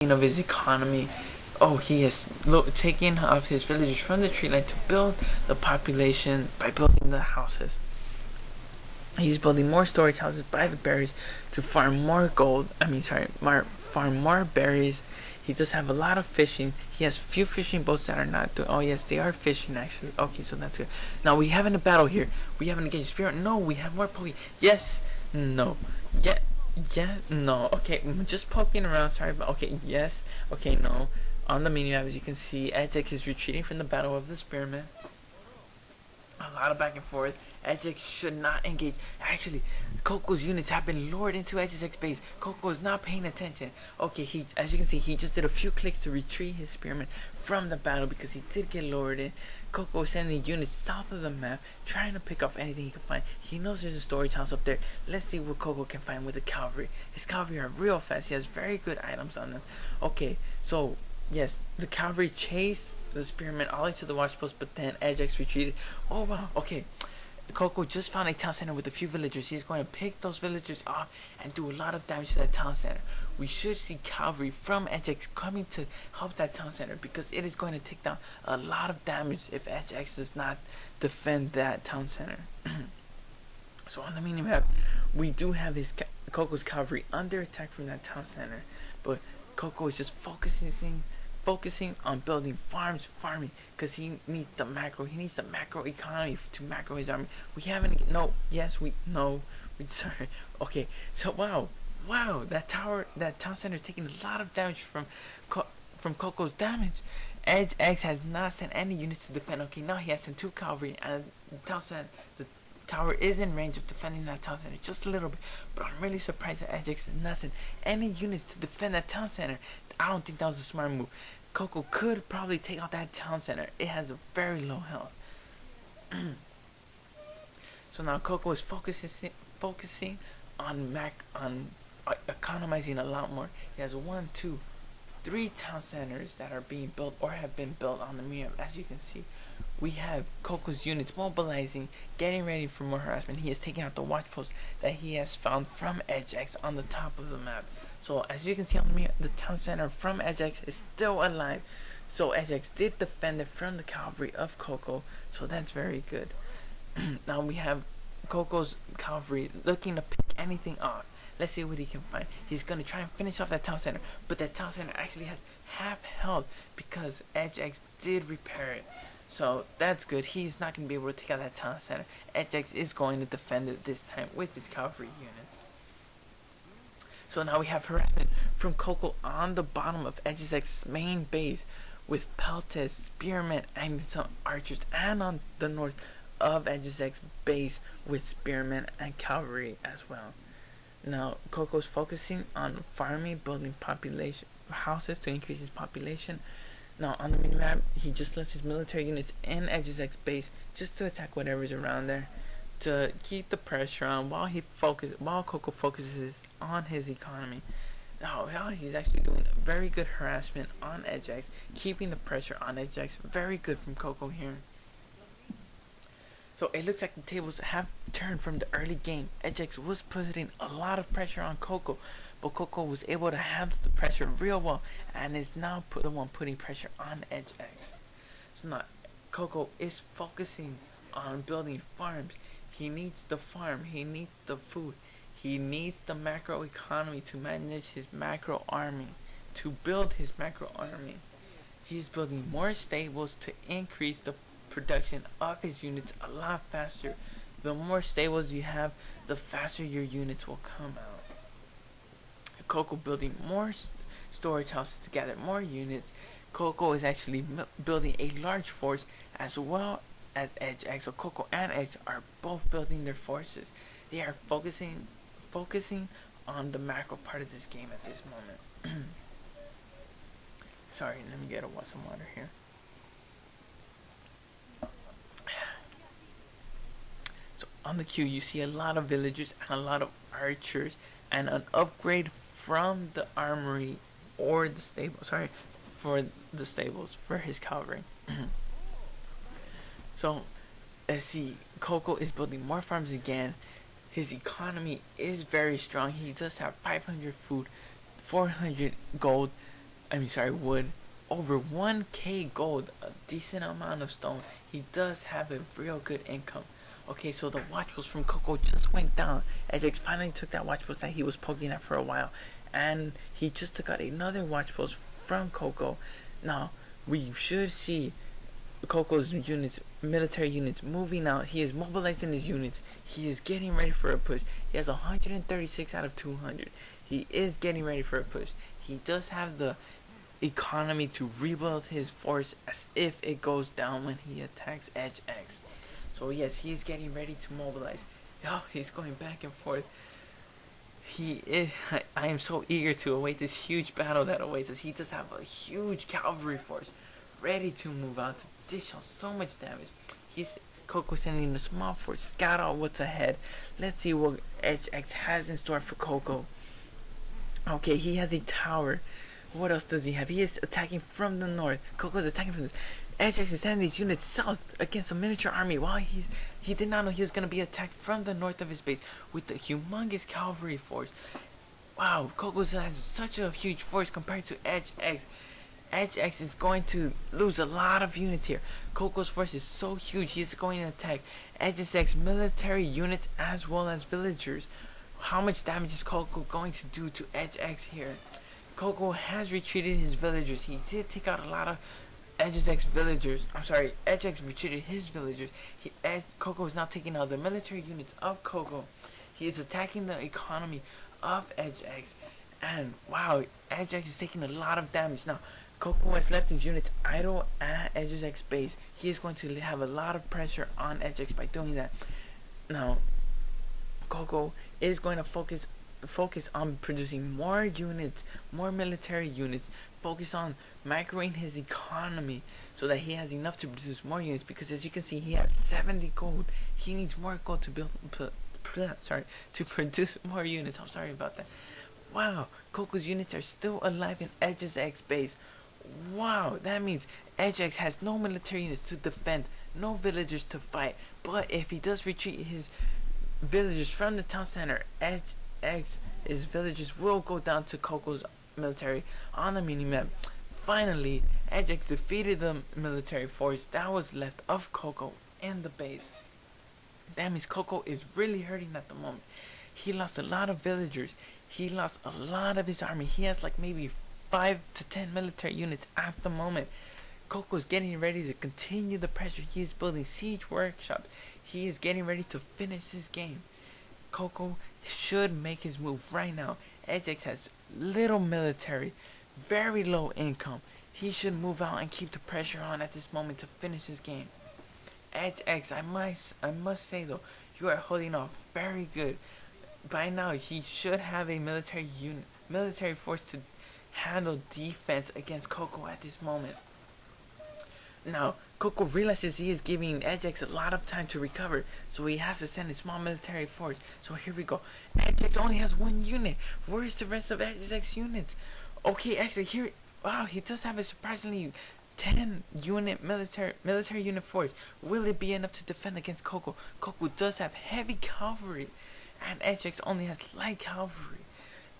of his economy. Oh, he has taken off his villagers from the tree line to build the population by building the houses. He's building more storage houses by the berries to farm more gold. Farm more berries. He does have a lot of fishing. He has few fishing boats that are not doing. Oh yes, they are fishing actually. Okay, so that's good. Now we have a battle here. We have an engaged spirit. No, we have more poking. Yes, no, yeah, no. Okay, just poking around. Sorry, but okay, yes, okay, no. On the mini map, as you can see, EdgeX is retreating from the battle of the spearmen. A lot of back and forth. EdgeX should not engage. Actually, Coco's units have been lured into EdgeX base. Coco is not paying attention. Okay, as you can see, he just did a few clicks to retreat his spearmen from the battle because he did get lured in. Coco is sending units south of the map, trying to pick up anything he can find. He knows there's a storage house up there. Let's see what Coco can find with the cavalry. His cavalry are real fast. He has very good items on them. Okay, so yes, the cavalry chase the spearmen all the way to the watch post, but then EdgeX retreated. Oh wow, okay. Coco just found a town center with a few villagers. He's going to pick those villagers off and do a lot of damage to that town center. We should see cavalry from EdgeX coming to help that town center because it is going to take down a lot of damage if EdgeX does not defend that town center. So on the mini map, we do have Coco's cavalry under attack from that town center, but Coco is just focusing on building farming, because he needs the macro economy to macro his army. We haven't, sorry. Okay, so wow, that town center is taking a lot of damage from Coco's damage. EdgeX has not sent any units to defend. Okay, now he has sent 2 cavalry, and the tower is in range of defending that town center just a little bit, but I'm really surprised that EdgeX has not sent any units to defend that town center. I don't think that was a smart move. Coco could probably take out that town center. It has a very low health. So now Coco is focusing on economizing a lot more. He has 1, 2, 3 town centers that are being built or have been built on the map. As you can see, we have Coco's units mobilizing, getting ready for more harassment. He is taking out the watch post that he has found from EdgeX on the top of the map. So as you can see on me, the town center from EdgeX is still alive. So EdgeX did defend it from the cavalry of Coco. So that's very good. Now we have Coco's cavalry looking to pick anything off. Let's see what he can find. He's going to try and finish off that town center. But that town center actually has half health because EdgeX did repair it. So that's good. He's not going to be able to take out that town center. EdgeX is going to defend it this time with his cavalry units. So now we have harassment from Coco on the bottom of EdgeX's main base with pelters, spearmen, and some archers, and on the north of EdgeX's base with spearmen and cavalry as well. Now Coco's focusing on farming, building population houses to increase his population. Now on the minimap, he just left his military units in EdgeX's base just to attack whatever's around there, to keep the pressure on while Coco focuses on his economy. Now he's actually doing very good harassment on EdgeX, keeping the pressure on EdgeX. Very good from Coco here. So it looks like the tables have turned from the early game. EdgeX was putting a lot of pressure on Coco, but Coco was able to handle the pressure real well and is now the one putting pressure on EdgeX. So now Coco is focusing on building farms. He needs the farm, he needs the food, he needs the macro economy to manage his macro army, to build his macro army. He's building more stables to increase the production of his units a lot faster. The more stables you have, the faster your units will come out. Coco building more storage houses to gather more units. Coco is actually building a large force as well as EdgeX. So Coco and Edge are both building their forces. They are focusing on the macro part of this game at this moment. Sorry, let me get some water here. So on the queue, you see a lot of villagers and a lot of archers and an upgrade from the armory or the stable. Sorry, for the stables for his cavalry. So let's see, Coco is building more farms again. His economy is very strong. He does have 500 food, 400 gold, wood. Over 1k gold, a decent amount of stone. He does have a real good income. Okay, so the watch post from Coco just went down. EdgeX finally took that watch post that he was poking at for a while, and he just took out another watch post from Coco. Now we should see Coco's units, military units, moving out. He is mobilizing his units. He is getting ready for a push. He has 136 out of 200. He is getting ready for a push. He does have the economy to rebuild his force as if it goes down when he attacks EdgeX. So yes, he is getting ready to mobilize. Oh, he's going back and forth. I am so eager to await this huge battle that awaits us. He does have a huge cavalry force ready to move out to dish out so much damage. Coco sending a small force, scout out what's ahead. Let's see what EdgeX has in store for Coco. Okay, he has a tower. What else does he have? He is attacking from the north. Coco's attacking from the EdgeX is sending these units south against a miniature army. While he did not know he was going to be attacked from the north of his base with the humongous cavalry force. Wow, Coco has such a huge force compared to EdgeX. EdgeX is going to lose a lot of units here. Coco's force is so huge, he is going to attack EdgeX military units as well as villagers. How much damage is Coco going to do to EdgeX here? Coco has retreated his villagers. He did take out a lot of EdgeX villagers. EdgeX retreated his villagers. Coco is now taking out the military units of Coco. He is attacking the economy of EdgeX. And wow, EdgeX is taking a lot of damage. Now, Coco has left his units idle at EdgeX base. He is going to have a lot of pressure on EdgeX by doing that. Now, Coco is going to focus on producing more units, more military units, focus on microing his economy so that he has enough to produce more units, because as you can see he has 70 gold. He needs more gold to to produce more units. I'm sorry about that. Wow, Coco's units are still alive in EdgeX base. Wow, that means EdgeX has no military units to defend, no villagers to fight. But if he does retreat his villagers from the town center, his villagers will go down to Coco's military on the minimap. Finally, EdgeX defeated the military force that was left of Coco in the base. That means Coco is really hurting at the moment. He lost a lot of villagers. He lost a lot of his army. He has like maybe 5 to 10 military units at the moment. Coco is getting ready to continue the pressure. He is building siege workshops. He is getting ready to finish his game. Coco should make his move right now. EdgeX has little military, very low income. He should move out and keep the pressure on at this moment to finish his game. EdgeX, I must say though, you are holding off very good. By now, he should have a military force to handle defense against Coco at this moment. Now, Coco realizes he is giving EdgeX a lot of time to recover, so he has to send a small military force. So here we go. EdgeX only has 1 unit. Where is the rest of EdgeX units? Okay, actually here, wow, he does have a surprisingly 10 unit military unit force. Will it be enough to defend against Coco? Coco does have heavy cavalry, and EdgeX only has light cavalry.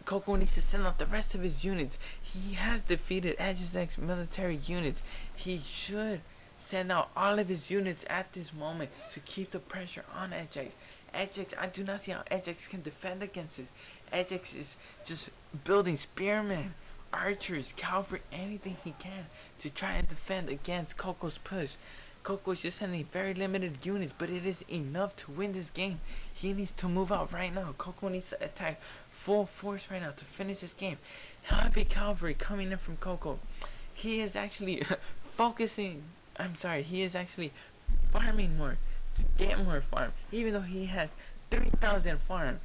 Coco needs to send out the rest of his units. He has defeated EdgeX military units. He should send out all of his units at this moment to keep the pressure on EdgeX. EdgeX, I do not see how EdgeX can defend against this. EdgeX is just building spearmen, archers, cavalry, anything he can to try and defend against Coco's push. Coco is just sending very limited units, but it is enough to win this game. He needs to move out right now. Coco needs to attack full force right now to finish this game. Heavy cavalry coming in from Coco. He is actually he is actually farming more to get more farm. Even though he has 3,000 farm,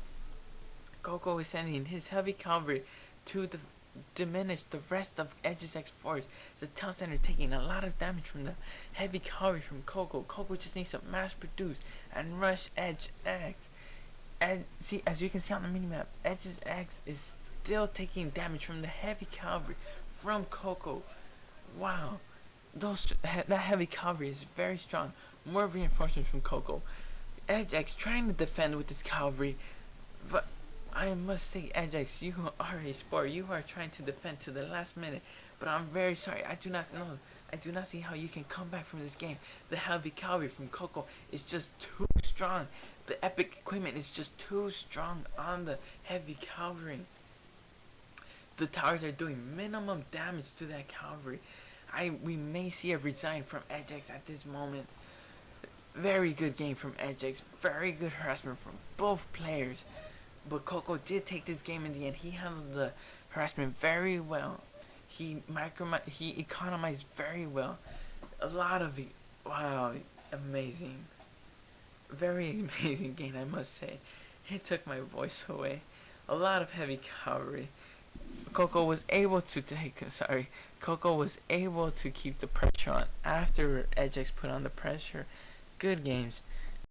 Coco is sending his heavy cavalry to diminish the rest of EdgeX force. The town center taking a lot of damage from the heavy cavalry from Coco. Coco just needs to mass produce and rush EdgeX. And see, as you can see on the minimap, EdgeX is still taking damage from the heavy cavalry from Coco. Wow, that heavy cavalry is very strong. More reinforcements from Coco. EdgeX trying to defend with his cavalry, but I must say, EdgeX, you are a sport. You are trying to defend to the last minute, But I'm very sorry. I do not know. I do not see how you can come back from this game. The heavy cavalry from Coco is just too strong. The epic equipment is just too strong on the heavy cavalry. The towers are doing minimum damage to that cavalry. We may see a resign from EdgeX at this moment. Very good game from EdgeX. Very good harassment from both players. But Coco did take this game in the end. He handled the harassment very well. He economized very well. A lot of it. Wow, amazing. Very amazing game, I must say. It took my voice away. A lot of heavy cavalry. Coco was able to keep the pressure on after EdgeX put on the pressure. Good games.